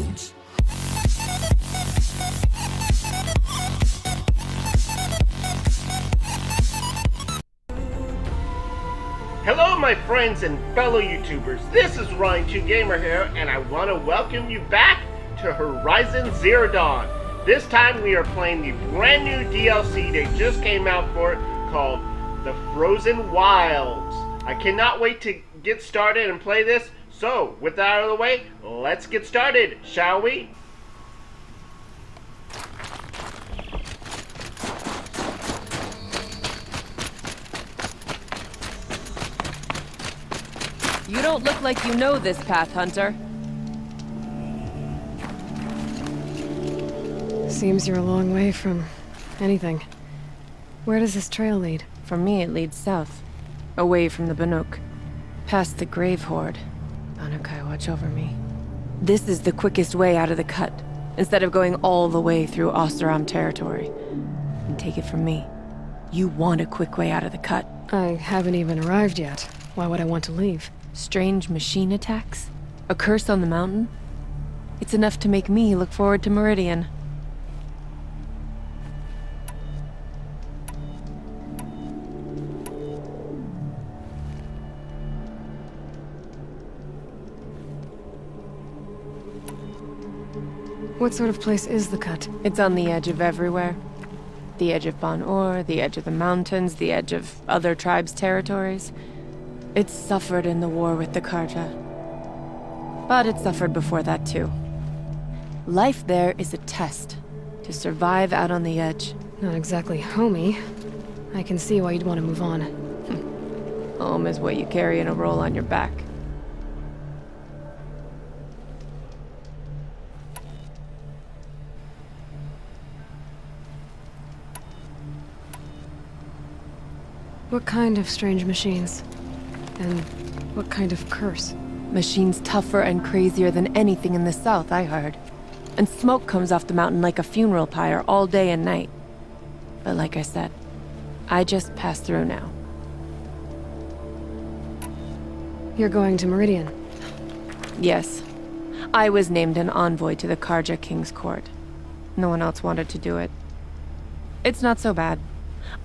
zones. Hello my friends and fellow YouTubers, this is Ryan2Gamer here, and I want to welcome you back to Horizon Zero Dawn. This time we are playing the brand new DLC that just came out for it called The Frozen Wilds. I cannot wait to get started and play this, so with that out of the way, let's get started, shall we? You don't look like you know this path, Hunter. Seems you're a long way from anything. Where does this trail lead? For me, it leads south. Away from the Banuk. Past the Grave Horde. Banukai, watch over me. This is the quickest way out of the cut, instead of going all the way through Oseram territory. And take it from me, you want a quick way out of the cut. I haven't even arrived yet. Why would I want to leave? Strange machine attacks? A curse on the mountain? It's enough to make me look forward to Meridian. What sort of place is the cut? It's on the edge of everywhere. The edge of Ban-Or, the edge of the mountains, the edge of other tribes' territories. It's suffered in the war with the Karja. But it suffered before that too. Life there is a test to survive out on the edge. Not exactly homey. I can see why you'd want to move on. Home is what you carry in a roll on your back. What kind of strange machines? And what kind of curse? Machines tougher and crazier than anything in the south, I heard. And smoke comes off the mountain like a funeral pyre all day and night. But like I said, I just passed through now. You're going to Meridian? Yes. I was named an envoy to the Karja King's court. No one else wanted to do it. It's not so bad.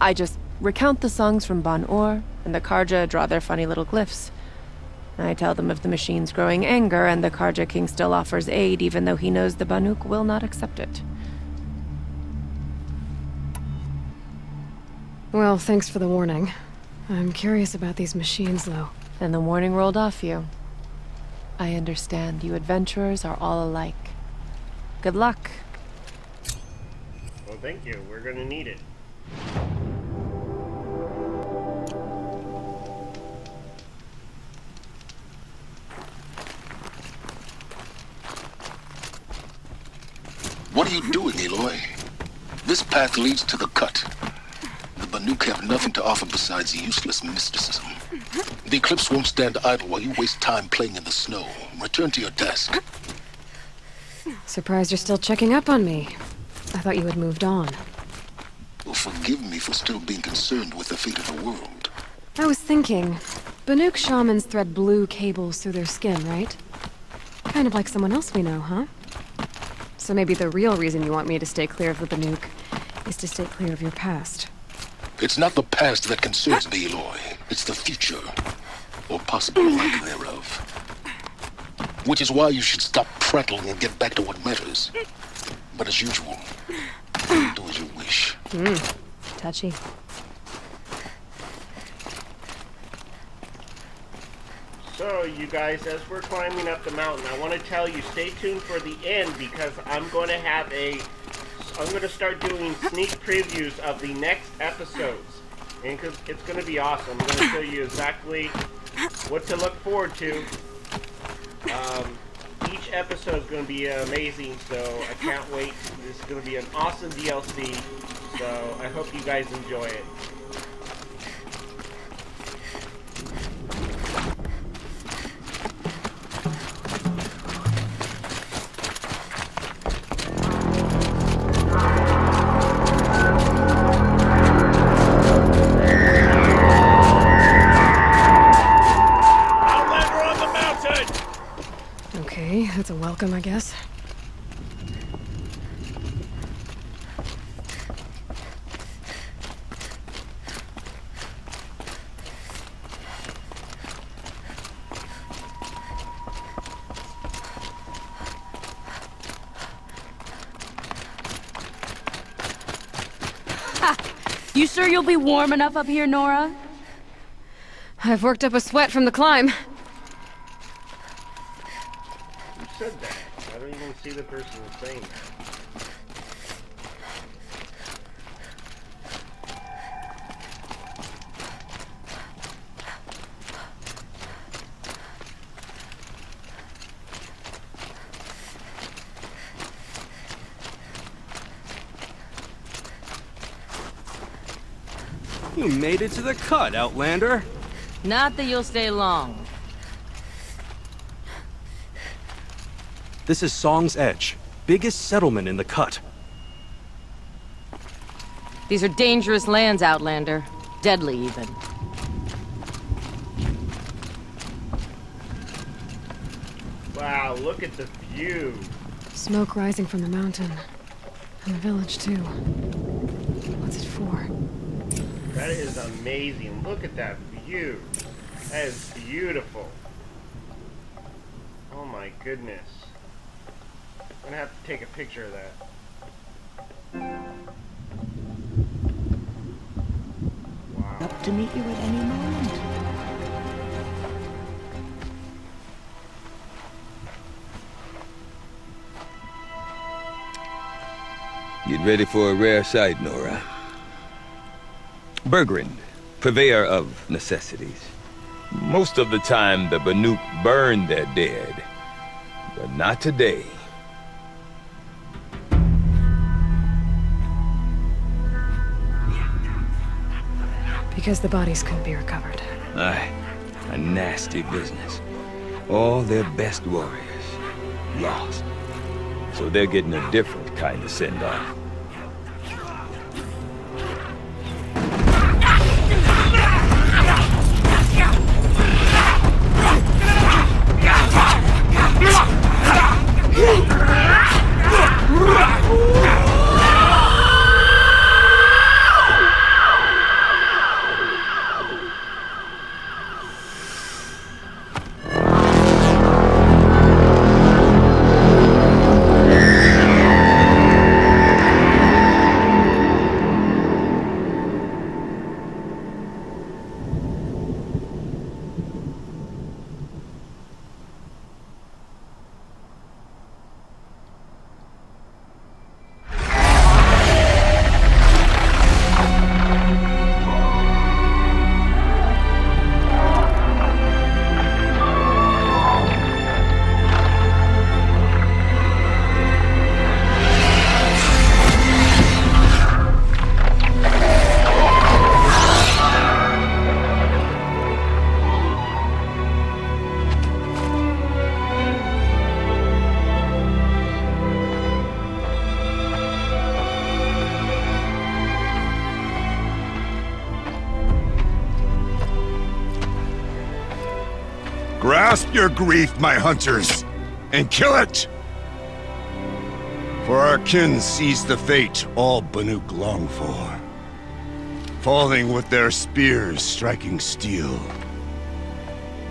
I just recount the songs from Ban-Or, and the Karja draw their funny little glyphs. I tell them of the machine's growing anger, and the Karja King still offers aid even though he knows the Banuk will not accept it. Well, thanks for the warning. I'm curious about these machines, though. And the warning rolled off you. I understand you adventurers are all alike. Good luck. Well, thank you. We're gonna need it. What are you doing, Eloy? This path leads to the cut. The Banuk have nothing to offer besides useless mysticism. The Eclipse won't stand idle while you waste time playing in the snow. Return to your desk. Surprised you're still checking up on me. I thought you had moved on. Well, forgive me for still being concerned with the fate of the world. I was thinking, Banuk shamans thread blue cables through their skin, right? Kind of like someone else we know, huh? So maybe the real reason you want me to stay clear of the Banuk is to stay clear of your past. It's not the past that concerns me, Eloy. It's the future. Or possible lack thereof. Which is why you should stop prattling and get back to what matters. But as usual, do as you wish. Touchy. So, you guys, as we're climbing up the mountain, I want to tell you, stay tuned for the end because I'm going to start doing sneak previews of the next episodes. And because it's going to be awesome. I'm going to show you exactly what to look forward to. Each episode is going to be amazing, so I can't wait. This is going to be an awesome DLC, so I hope you guys enjoy it. Okay, that's a welcome, I guess. You sure you'll be warm enough up here, Nora? I've worked up a sweat from the climb. Who said that? I don't even see the person who's saying that. You made it to the cut, Outlander. Not that you'll stay long. This is Song's Edge, biggest settlement in the cut. These are dangerous lands, Outlander. Deadly, even. Wow, look at the view. Smoke rising from the mountain. And the village, too. What's it for? That is amazing. Look at that view. That is beautiful. Oh my goodness. I'm gonna have to take a picture of that. Wow. Up to meet you at any moment. Get ready for a rare sight, Nora. Bergeron, purveyor of necessities. Most of the time, the Banuk burn their dead. But not today. Because the bodies couldn't be recovered. Aye, a nasty business. All their best warriors lost. So they're getting a different kind of send-off. Grasp your grief, my hunters, and kill it! For our kin sees the fate all Banuk long for. Falling with their spears striking steel.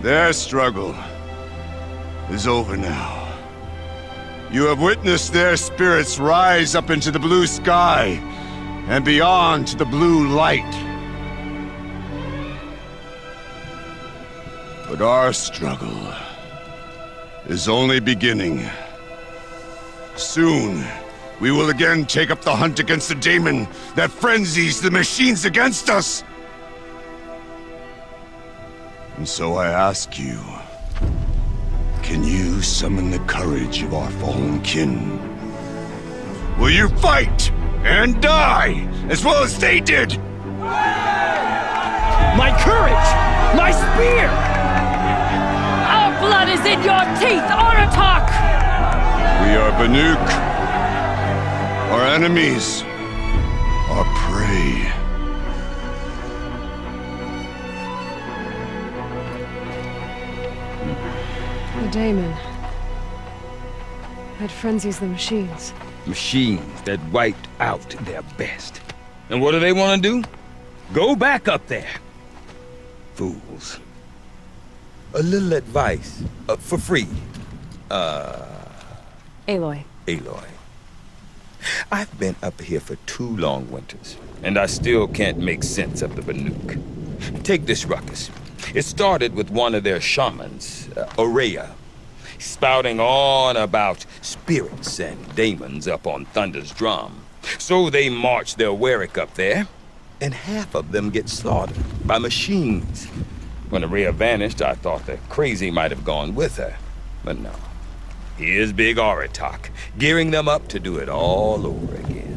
Their struggle is over now. You have witnessed their spirits rise up into the blue sky and beyond to the blue light. But our struggle is only beginning. Soon, we will again take up the hunt against the daemon that frenzies the machines against us. And so I ask you, can you summon the courage of our fallen kin? Will you fight and die as well as they did? My courage! My spear! Our blood is in your teeth, Aratak! We are Banuk. Our enemies are prey. The daemon. That frenzies the machines. Machines that wiped out their best. And what do they want to do? Go back up there. Fools. A little advice, for free. Aloy. Aloy. I've been up here for 2 long winters, and I still can't make sense of the Banuk. Take this ruckus. It started with one of their shamans, Araya, spouting on about spirits and demons up on Thunder's drum. So they march their Werrick up there, and half of them get slaughtered by machines. When Araya vanished, I thought the crazy might have gone with her, but no. Here's Big Aratak, gearing them up to do it all over again.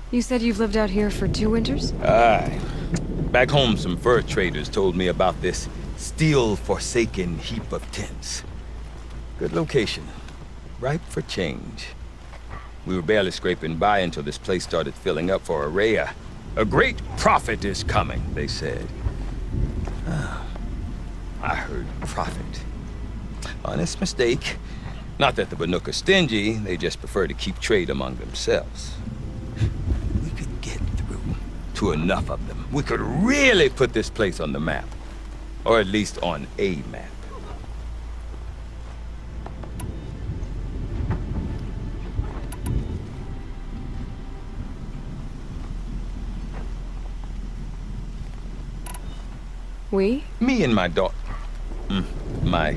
You said you've lived out here for 2 winters? Aye. Back home, some fur traders told me about this still-forsaken heap of tents. Good location. Ripe for change. We were barely scraping by until this place started filling up for Araya. A great prophet is coming, they said. I heard prophet. Honest mistake. Not that the Banuk are stingy, they just prefer to keep trade among themselves. We could get through to enough of them. We could really put this place on the map. Or at least on a map. We? Me and my daughter. My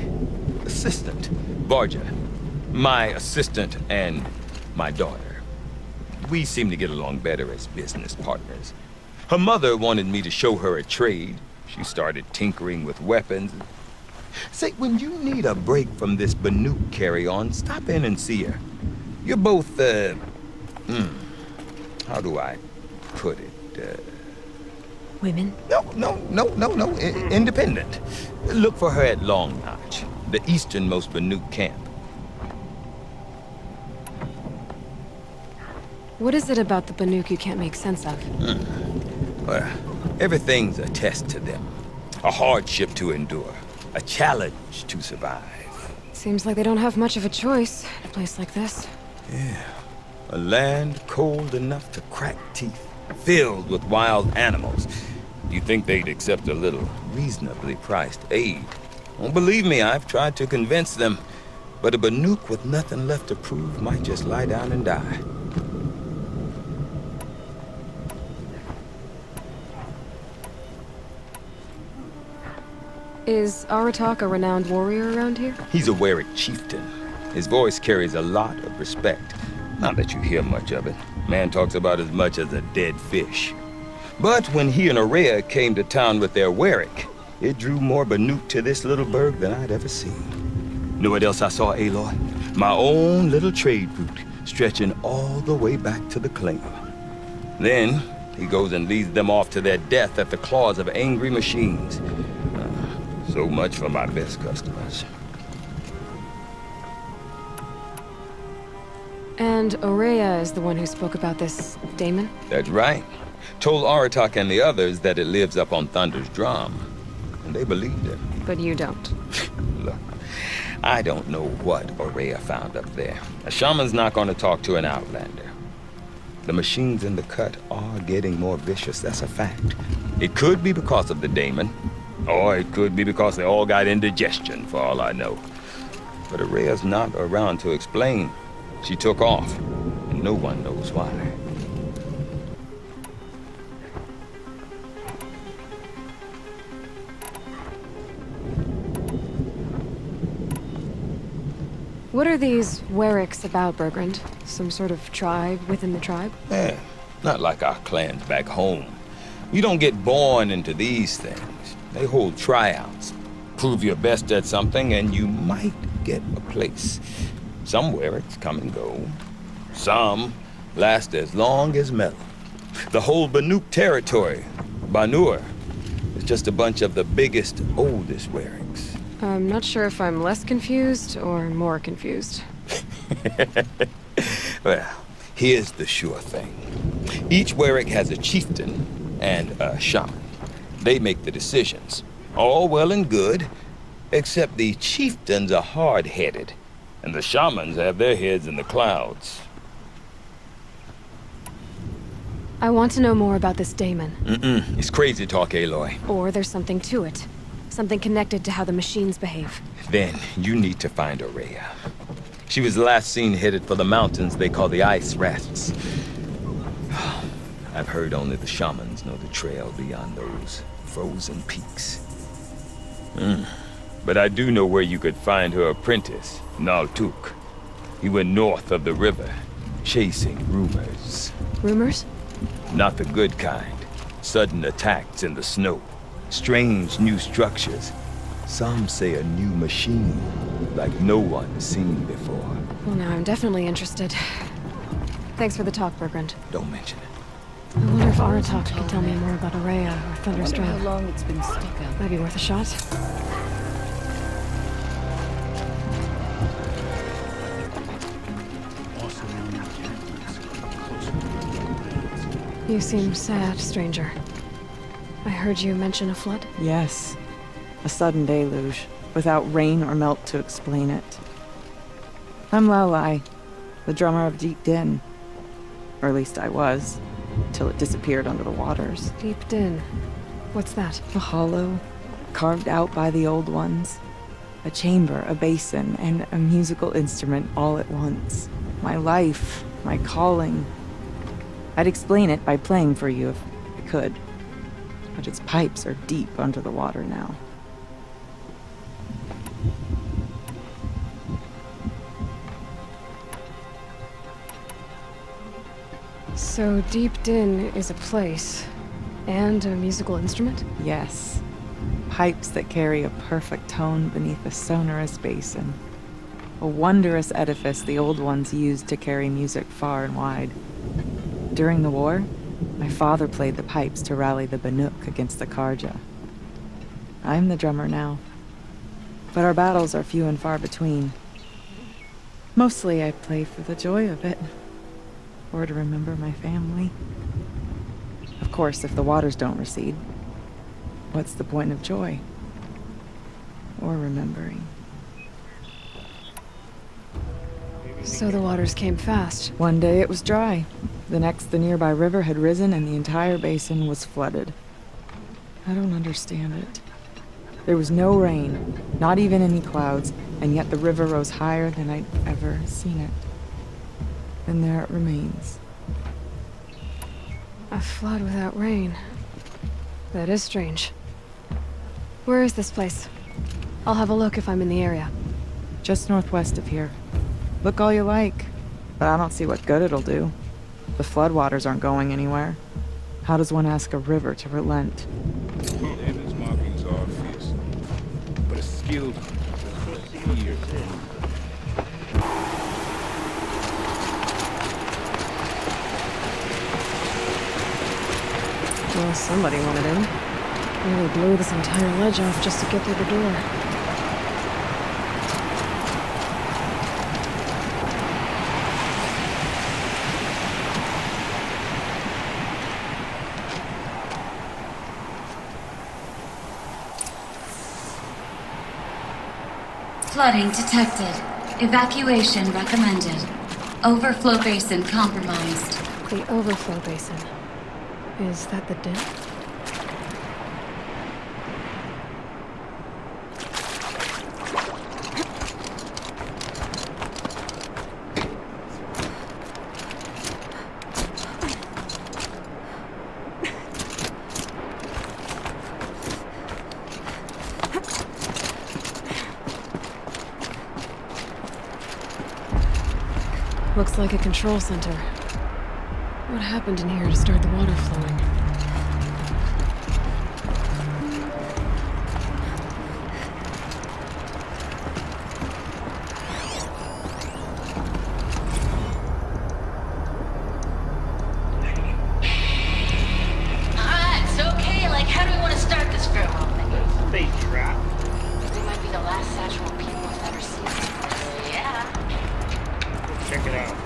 assistant, Barja. My assistant and my daughter. We seem to get along better as business partners. Her mother wanted me to show her a trade. She started tinkering with weapons. Say, when you need a break from this Banuk carry-on, stop in and see her. You're both, how do I put it? Women? No. Independent. Look for her at Long Notch, the easternmost Banuk camp. What is it about the Banuk you can't make sense of? Well, everything's a test to them. A hardship to endure. A challenge to survive. Seems like they don't have much of a choice in a place like this. Yeah. A land cold enough to crack teeth. Filled with wild animals. You'd think they'd accept a little reasonably priced aid. Well, believe me, I've tried to convince them. But a Banuk with nothing left to prove might just lie down and die. Is Aratak a renowned warrior around here? He's a Werrick chieftain. His voice carries a lot of respect. Not that you hear much of it. Man talks about as much as a dead fish. But when he and Araya came to town with their Werrick, it drew more Banuk to this little burg than I'd ever seen. Know what else I saw, Aloy? My own little trade route, stretching all the way back to the claim. Then, he goes and leads them off to their death at the claws of angry machines. So much for my best customers. And Araya is the one who spoke about this daemon? That's right. Told Aratak and the others that it lives up on Thunder's drum. And they believed him. But you don't. Look, I don't know what Araya found up there. A shaman's not going to talk to an Outlander. The machines in the cut are getting more vicious, that's a fact. It could be because of the daemon, or it could be because they all got indigestion, for all I know. But Araya's not around to explain. She took off, and no one knows why. What are these Werricks about, Bergeron? Some sort of tribe within the tribe? Yeah, not like our clans back home. You don't get born into these things. They hold tryouts. Prove your best at something, and you might get a place. Some Werricks come and go. Some last as long as metal. The whole Banuk territory, Banur, is just a bunch of the biggest, oldest Werricks. I'm not sure if I'm less confused or more confused. Well, here's the sure thing. Each Werrick has a chieftain and a shaman. They make the decisions. All well and good, except the chieftains are hard-headed, and the shamans have their heads in the clouds. I want to know more about this daemon. It's crazy talk, Aloy. Or there's something to it. Something connected to how the machines behave. Then you need to find Araya. She was last seen headed for the mountains they call the Ice Rafts. I've heard only the shamans know the trail beyond those frozen peaks. But I do know where you could find her apprentice, Naltuk. He went north of the river, chasing rumors. Rumors? Not the good kind. Sudden attacks in the snow. Strange new structures. Some say a new machine, like no one's seen before. Well, now I'm definitely interested. Thanks for the talk, Bergeron. Don't mention it. I wonder if Aratak can tell me more about Araya or How Thunderstrike. long it's been stuck out. Might be worth a shot. You seem sad, stranger. I heard you mention a flood? Yes. A sudden deluge, without rain or melt to explain it. I'm Eloy, the drummer of Deep Din. Or at least I was, till it disappeared under the waters. Deep Din. What's that? A hollow, carved out by the old ones. A chamber, a basin, and a musical instrument all at once. My life, my calling. I'd explain it by playing for you if I could. But its pipes are deep under the water now. So Deep Din is a place, and a musical instrument? Yes. Pipes that carry a perfect tone beneath a sonorous basin. A wondrous edifice the old ones used to carry music far and wide. During the war, my father played the pipes to rally the Banuk against the Karja. I'm the drummer now. But our battles are few and far between. Mostly I play for the joy of it. Or to remember my family. Of course, if the waters don't recede, what's the point of joy? Or remembering? So the waters came fast. One day it was dry. The next, the nearby river had risen and the entire basin was flooded. I don't understand it. There was no rain, not even any clouds, and yet the river rose higher than I'd ever seen it. And there it remains. A flood without rain. That is strange. Where is this place? I'll have a look if I'm in the area. Just northwest of here. Look all you like, but I don't see what good it'll do. The floodwaters aren't going anywhere. How does one ask a river to relent? David's markings are fierce, but a skilled here. Well, somebody wanted in. Really blew this entire ledge off just to get through the door. Flooding detected. Evacuation recommended. Overflow Basin compromised. The Overflow Basin. Is that the din? Looks like a control center. What happened in here to start the water flowing? Alright, so okay, like how do we want to start this farewell thing? Space trap. We might be the last satchel people have ever seen this place. Yeah. Check it out.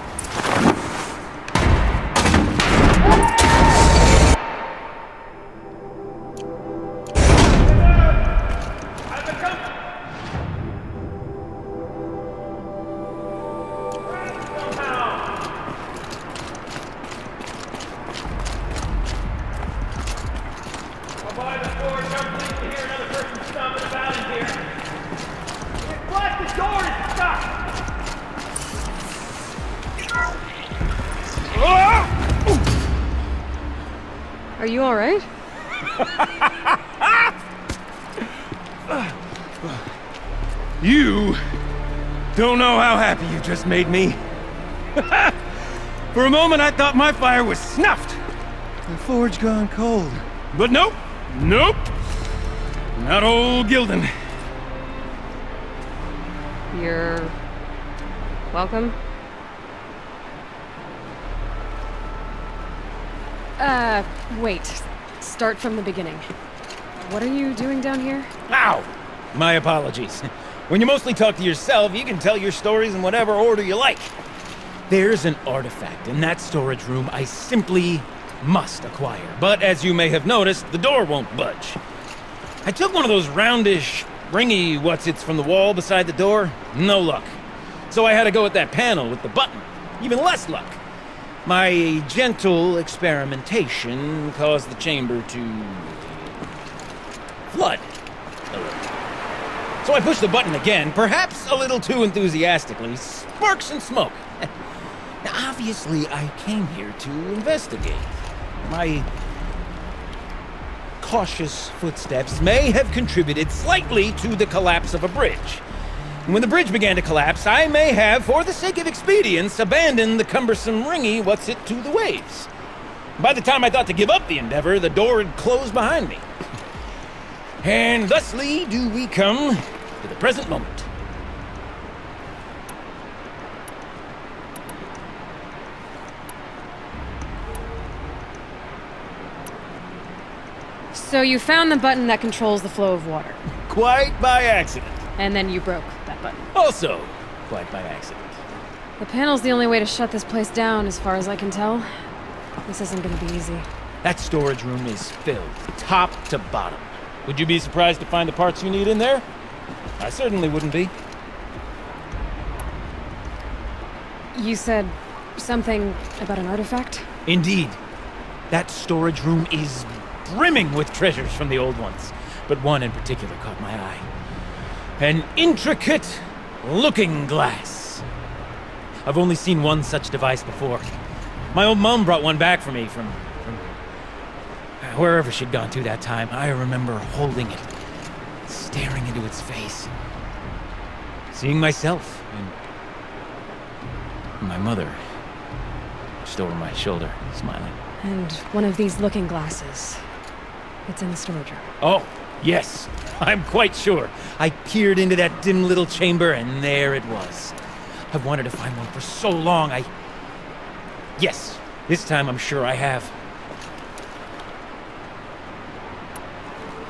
Are you alright? You don't know how happy you just made me. For a moment, I thought my fire was snuffed. The forge gone cold. But nope. Nope. Not old Gildan. You're... welcome? Wait. Start from the beginning. What are you doing down here? Ow! My apologies. When you mostly talk to yourself, you can tell your stories in whatever order you like. There's an artifact in that storage room I simply must acquire. But as you may have noticed, the door won't budge. I took one of those roundish, ringy what's-its from the wall beside the door. No luck. So I had to go with that panel with the button. Even less luck. My gentle experimentation caused the chamber to flood a little. So I pushed the button again, perhaps a little too enthusiastically. Sparks and smoke. Now, obviously, I came here to investigate. My cautious footsteps may have contributed slightly to the collapse of a bridge. When the bridge began to collapse, I may have, for the sake of expedience, abandoned the cumbersome ringy what's-it to the waves. By the time I thought to give up the endeavor, the door had closed behind me. And thusly do we come to the present moment. So you found the button that controls the flow of water. Quite by accident. And then you broke that button. Also, quite by accident. The panel's the only way to shut this place down, as far as I can tell. This isn't gonna be easy. That storage room is filled, top to bottom. Would you be surprised to find the parts you need in there? I certainly wouldn't be. You said something about an artifact? Indeed. That storage room is brimming with treasures from the old ones. But one in particular caught my eye. An intricate looking glass. I've only seen one such device before. My old mom brought one back for me from wherever she'd gone to that time. I remember holding it, staring into its face, seeing myself and my mother just over my shoulder, smiling. And one of these looking glasses. It's in the storage room. Oh, yes. I'm quite sure. I peered into that dim little chamber, and there it was. I've wanted to find one for so long, Yes, this time I'm sure I have.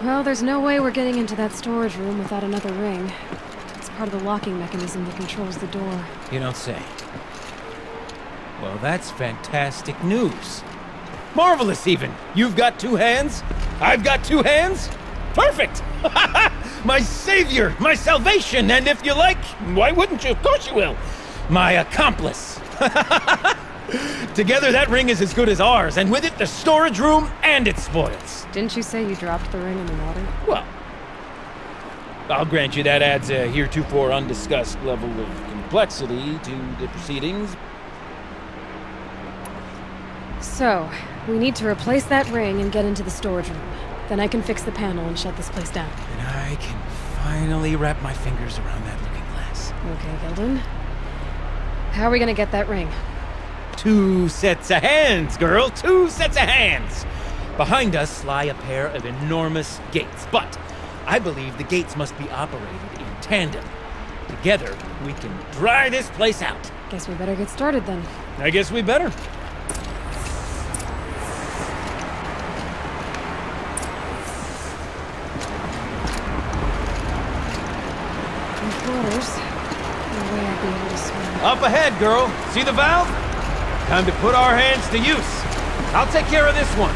Well, there's no way we're getting into that storage room without another ring. It's part of the locking mechanism that controls the door. You don't say. Well, that's fantastic news. Marvelous, even. You've got two hands. I've got two hands. Perfect! My savior, my salvation, and if you like, why wouldn't you? Of course you will. My accomplice. Together, that ring is as good as ours, and with it, the storage room and its spoils. Didn't you say you dropped the ring in the water? Well, I'll grant you that adds a heretofore undiscussed level of complexity to the proceedings. So, we need to replace that ring and get into the storage room. Then I can fix the panel and shut this place down. And I can finally wrap my fingers around that looking glass. Okay, Gildan. How are we gonna get that ring? 2 sets of hands, girl! 2 sets of hands! Behind us lie a pair of enormous gates, but I believe the gates must be operated in tandem. Together, we can dry this place out. Guess we better get started then. I guess we better. Up ahead, girl. See the valve? Time to put our hands to use. I'll take care of this one.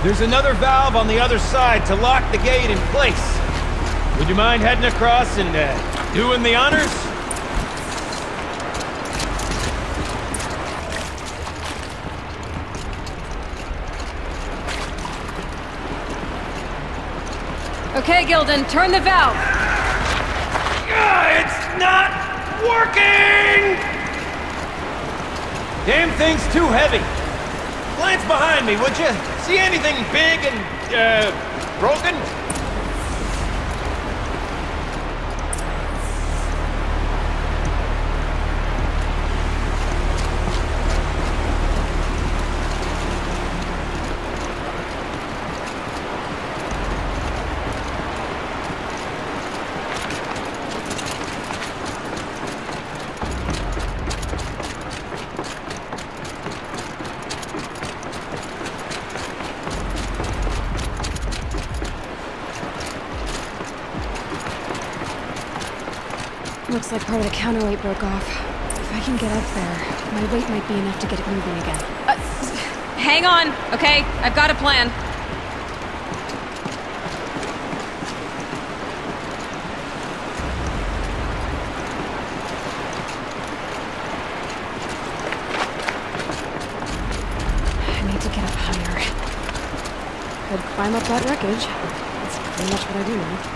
There's another valve on the other side to lock the gate in place. Would you mind heading across and doing the honors? Okay, Gildan, turn the valve. It's not working! Damn thing's too heavy. Glance behind me, would you? See anything big and, broken? Looks like part of the counterweight broke off. If I can get up there, my weight might be enough to get it moving again. Hang on, okay? I've got a plan. I need to get up higher. Could climb up that wreckage. That's pretty much what I do now.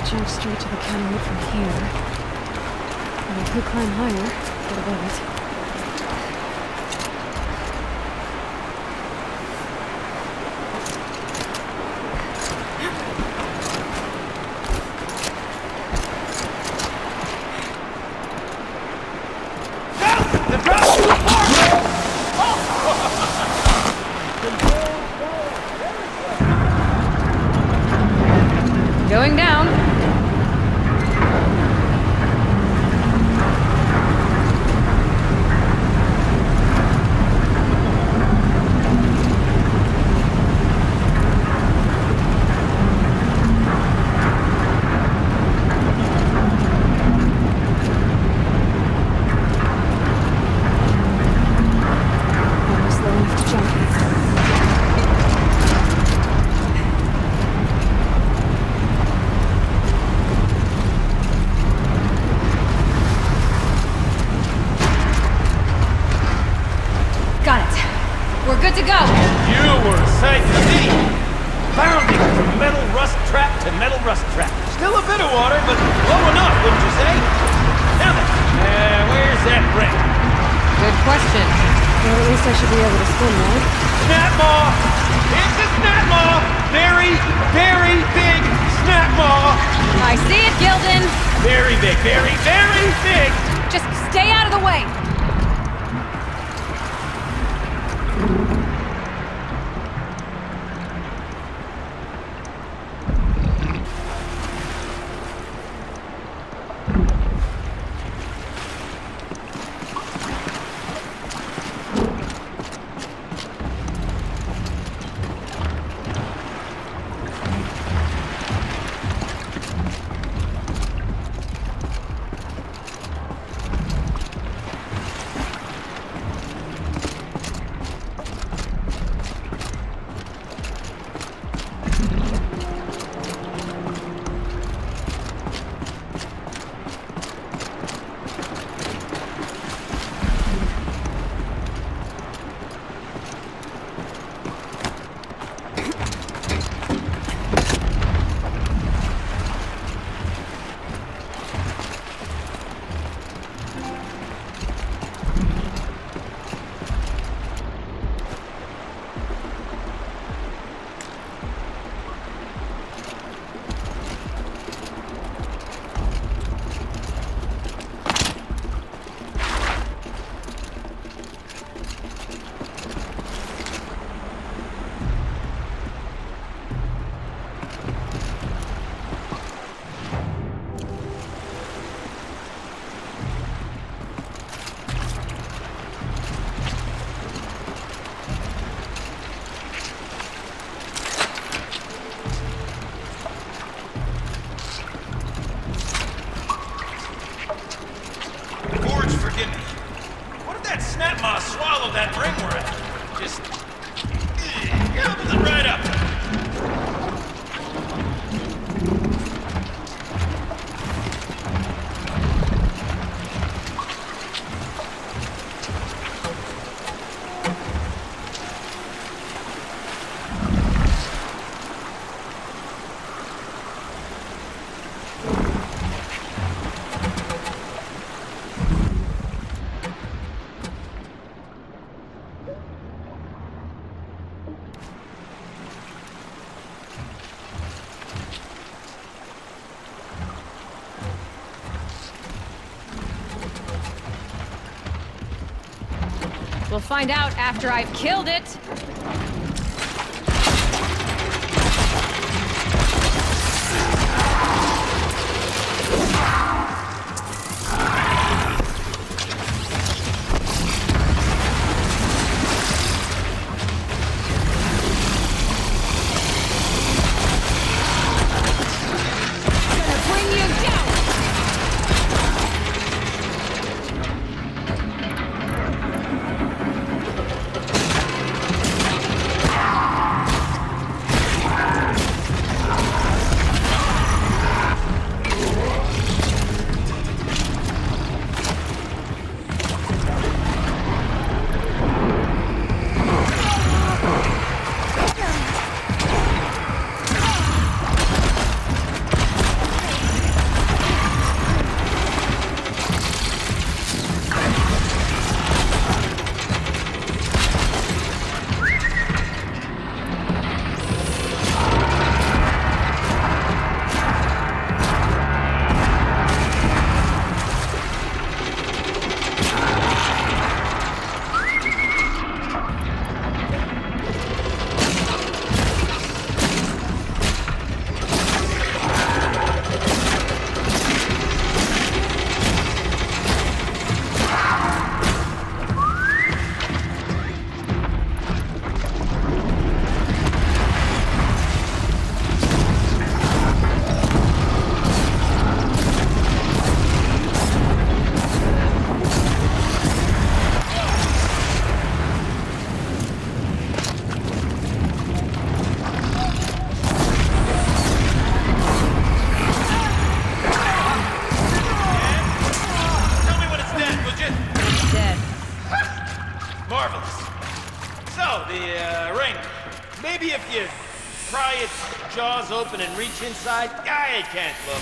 Jump straight to the counterweight from here. But I could climb higher, get above it. Going down. Good to go. You were a sight to see. Bounding from metal rust trap to metal rust trap. Still a bit of water, but low enough, wouldn't you say? Now then, where's that ring? Good question. Well, at least I should be able to swim, right? Snap maw! It's a snap maw! Very, very big snap maw! I see it, Gildan. Very big, very, very big! Just stay out of the way. That moss swallowed that ring we're at. Just... gobbles it right up. We'll find out after I've killed it. Gonna bring you down! Open and reach inside, I can't look.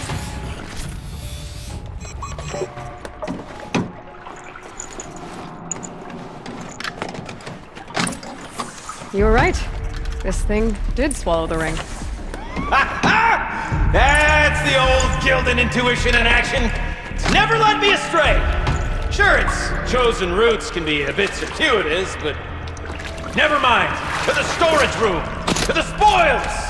You were right. This thing did swallow the ring. Ha ha! That's the old Gildan intuition in action. It's never led me astray. Sure, its chosen routes can be a bit circuitous, but never mind. To the storage room! To the spoils!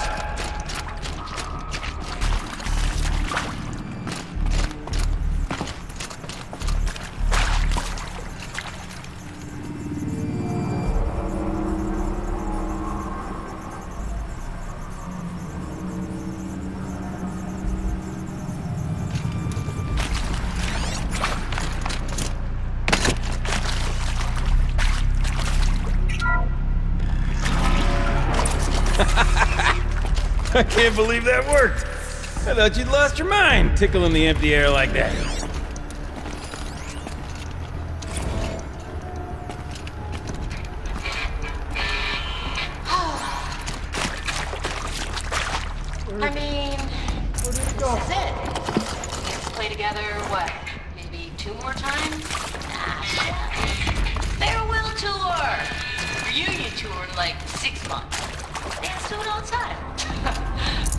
I can't believe that worked. I thought you'd lost your mind, tickling the empty air like that. I mean, this is it. Let's play together, what, maybe 2 more times? Ah, farewell tour! Reunion tour in like 6 months. Let's do it all the time.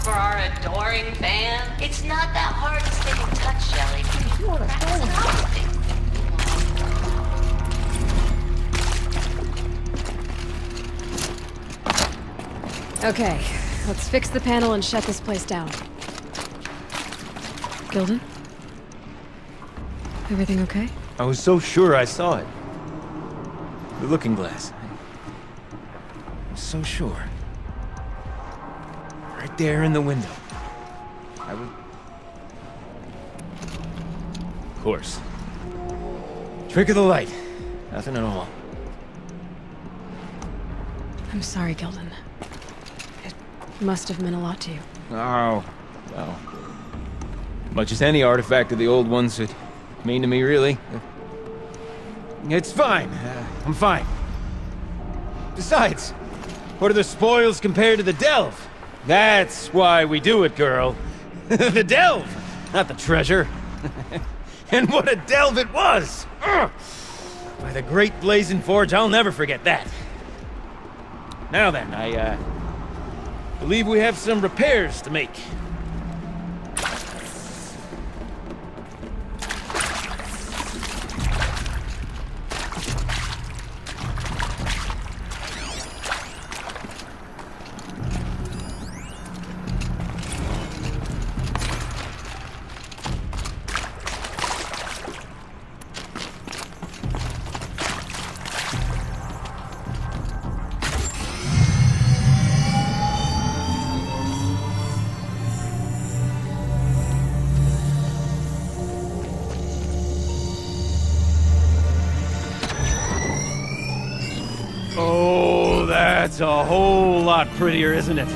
For our adoring fans, it's not that hard to stay in touch, Shelly. Practice and holiday. Okay, let's fix the panel and shut this place down. Gildan? Everything okay? I was so sure I saw it. The looking glass. I was so sure. Right there in the window. I would... Of course. Trick of the light. Nothing at all. I'm sorry, Gildan. It must have meant a lot to you. Oh, well. Much as any artifact of the old ones would mean to me, really. It's fine. I'm fine. Besides, what are the spoils compared to the delve? That's why we do it, girl. The delve, not the treasure. And what a delve it was! Ugh. By the great blazing forge, I'll never forget that. Now then, I believe we have some repairs to make. Oh, that's a whole lot prettier, isn't it?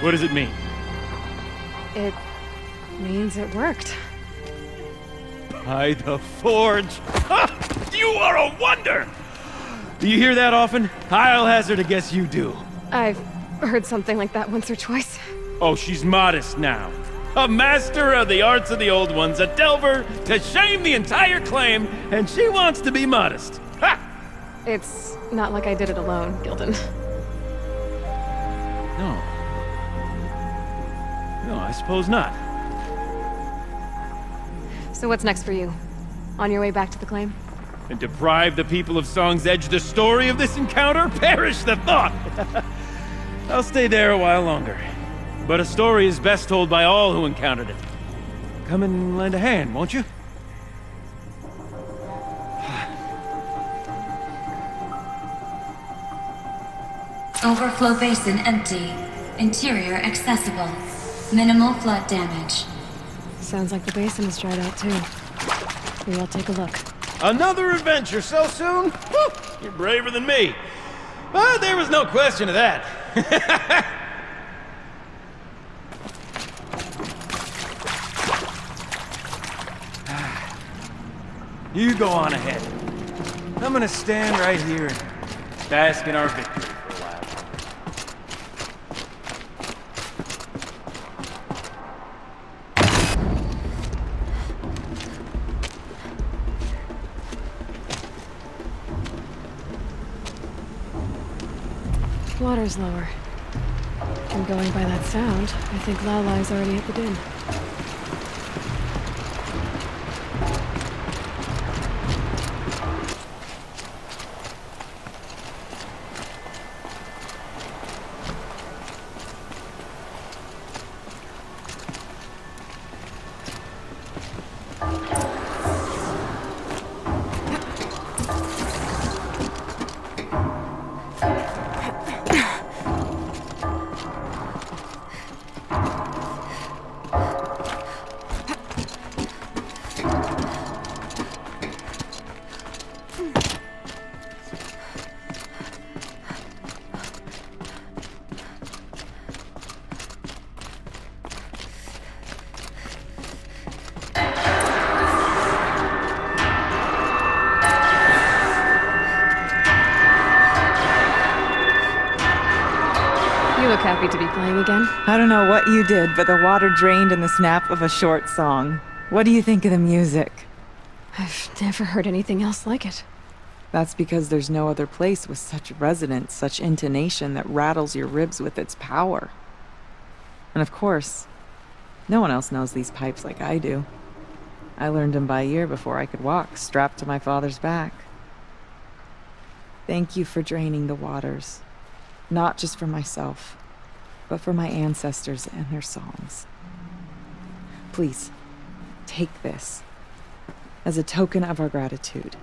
What does it mean? It means it worked. By the forge! You are a wonder! Do you hear that often? I'll hazard a guess you do. I've heard something like that once or twice. Oh, she's modest now. A master of the arts of the old ones, a delver to shame the entire claim, and she wants to be modest. Ha! It's not like I did it alone, Gildan. No. No, I suppose not. So what's next for you? On your way back to the claim? And deprive the people of Song's Edge the story of this encounter? Perish the thought! I'll stay there a while longer. But a story is best told by all who encountered it. Come and lend a hand, won't you? Overflow Basin empty. Interior accessible. Minimal flood damage. Sounds like the basin is dried out too. Maybe I'll take a look. Another adventure so soon? Whew, you're braver than me. But there was no question of that. You go on ahead. I'm gonna stand right here and bask in our victory for a while. Water's lower. And going by that sound, I think Lalai's already at the din. You look happy to be playing again. I don't know what you did, but the water drained in the snap of a short song. What do you think of the music? I've never heard anything else like it. That's because there's no other place with such resonance, such intonation that rattles your ribs with its power. And of course, no one else knows these pipes like I do. I learned them by ear before I could walk, strapped to my father's back. Thank you for draining the waters. Not just for myself, but for my ancestors and their songs. Please, take this as a token of our gratitude.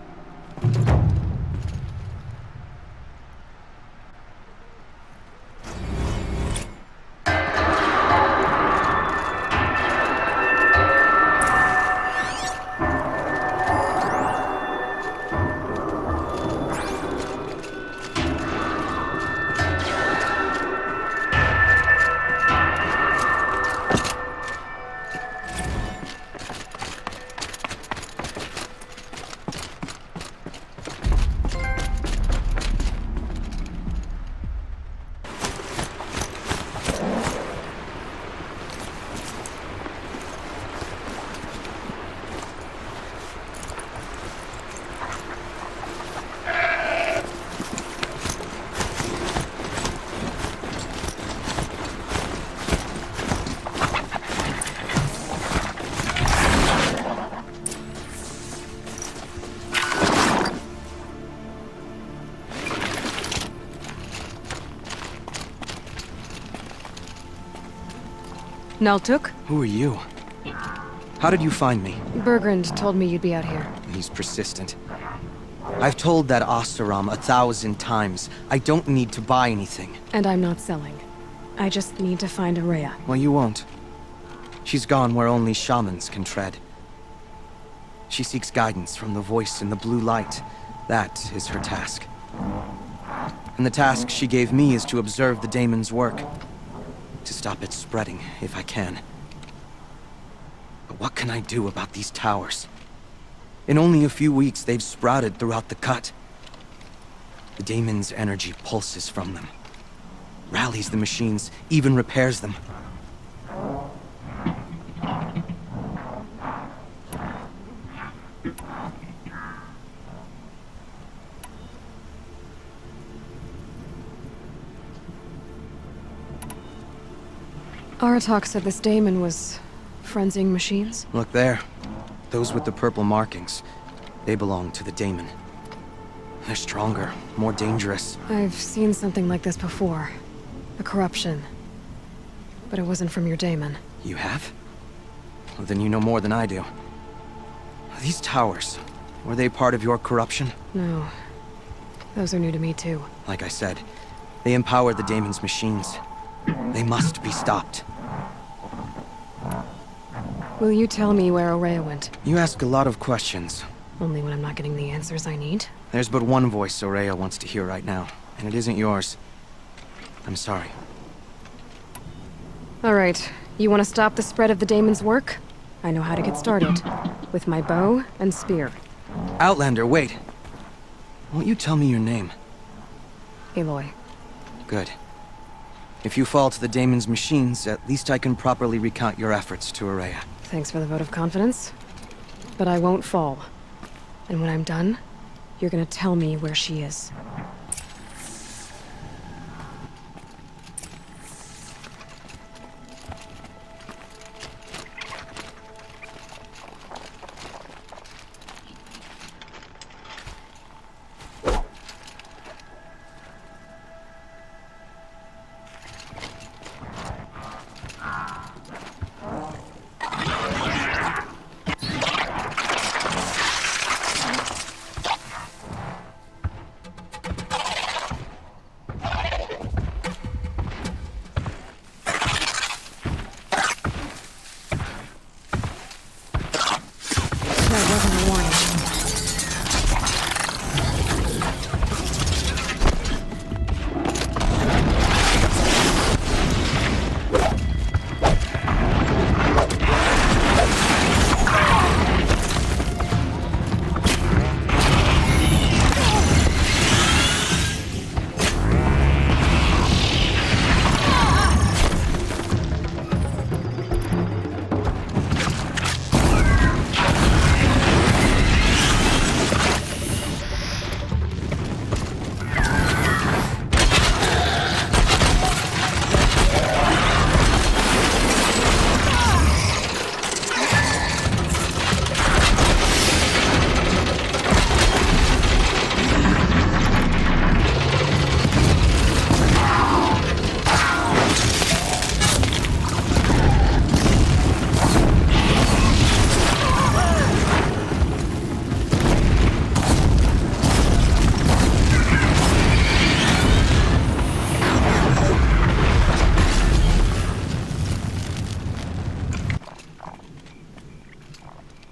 Naltuk? Who are you? How did you find me? Bergrand told me you'd be out here. He's persistent. I've told that Oseram 1,000 times. I don't need to buy anything. And I'm not selling. I just need to find Araya. Well, you won't. She's gone where only shamans can tread. She seeks guidance from the voice in the blue light. That is her task. And the task she gave me is to observe the daemon's work. To stop it spreading, if I can. But what can I do about these towers? In only a few weeks, they've sprouted throughout the cut. The daemon's energy pulses from them. Rallies the machines, even repairs them. Aratak said this daemon was frenzying machines? Look there. Those with the purple markings. They belong to the daemon. They're stronger, more dangerous. I've seen something like this before. The corruption. But it wasn't from your daemon. You have? Well, then you know more than I do. These towers, were they part of your corruption? No. Those are new to me too. Like I said, they empower the daemon's machines. They must be stopped. Will you tell me where Araya went? You ask a lot of questions. Only when I'm not getting the answers I need? There's but one voice Araya wants to hear right now, and it isn't yours. I'm sorry. Alright, you want to stop the spread of the daemon's work? I know how to get started. With my bow and spear. Outlander, wait. Won't you tell me your name? Eloy. Good. If you fall to the daemon's machines, at least I can properly recount your efforts to Araya. Thanks for the vote of confidence. But I won't fall. And when I'm done, you're gonna tell me where she is.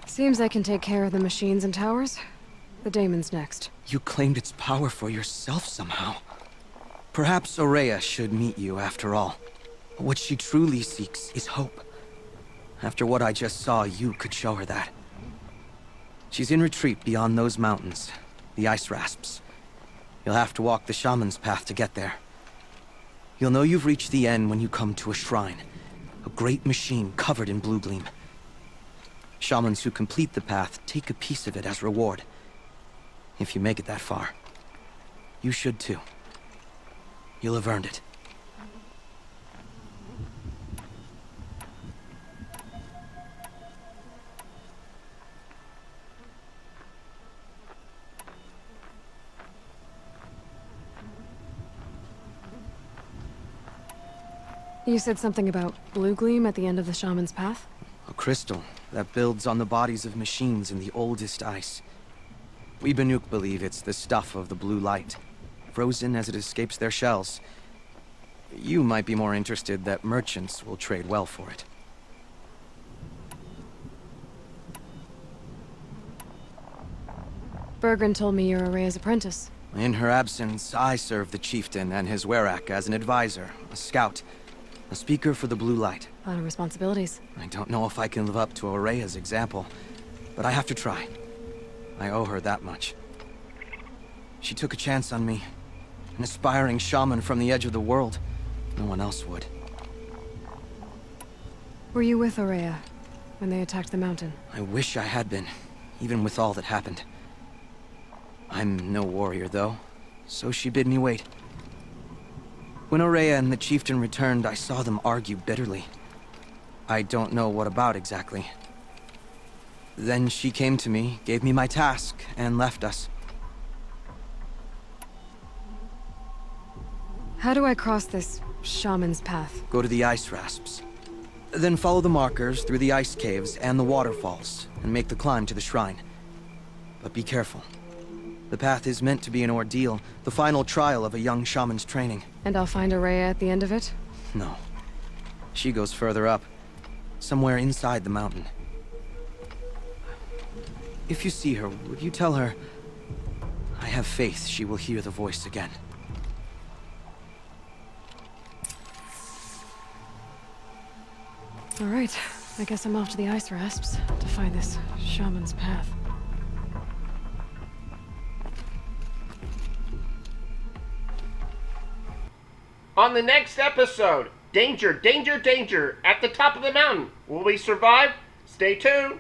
Seems I can take care of the machines and towers. The daemon's next. You claimed its power for yourself somehow. Perhaps Araya should meet you after all. What she truly seeks is hope. After what I just saw, you could show her that. She's in retreat beyond those mountains, the ice rasps. You'll have to walk the shaman's path to get there. You'll know you've reached the end when you come to a shrine. A great machine covered in blue gleam. Shamans who complete the path take a piece of it as reward. If you make it that far. You should too. You'll have earned it. You said something about blue gleam at the end of the shaman's path? A crystal that builds on the bodies of machines in the oldest ice. We Banuk believe it's the stuff of the blue light, frozen as it escapes their shells. You might be more interested that merchants will trade well for it. Bergeron told me you're Araya's apprentice. In her absence, I serve the chieftain and his werak as an advisor, a scout, a speaker for the blue light. A lot of responsibilities. I don't know if I can live up to Araya's example, but I have to try. I owe her that much. She took a chance on me, an aspiring shaman from the edge of the world. No one else would. Were you with Araya when they attacked the mountain? I wish I had been, even with all that happened. I'm no warrior, though, so she bid me wait. When Araya and the chieftain returned, I saw them argue bitterly. I don't know what about exactly. Then she came to me, gave me my task, and left us. How do I cross this shaman's path? Go to the ice rasps. Then follow the markers through the ice caves and the waterfalls, and make the climb to the shrine. But be careful. The path is meant to be an ordeal, the final trial of a young shaman's training. And I'll find Araya at the end of it? No. She goes further up, somewhere inside the mountain. If you see her, would you tell her, I have faith she will hear the voice again. All right, I guess I'm off to the ice rasps to find this shaman's path. On the next episode, danger, danger, danger at the top of the mountain. Will we survive? Stay tuned.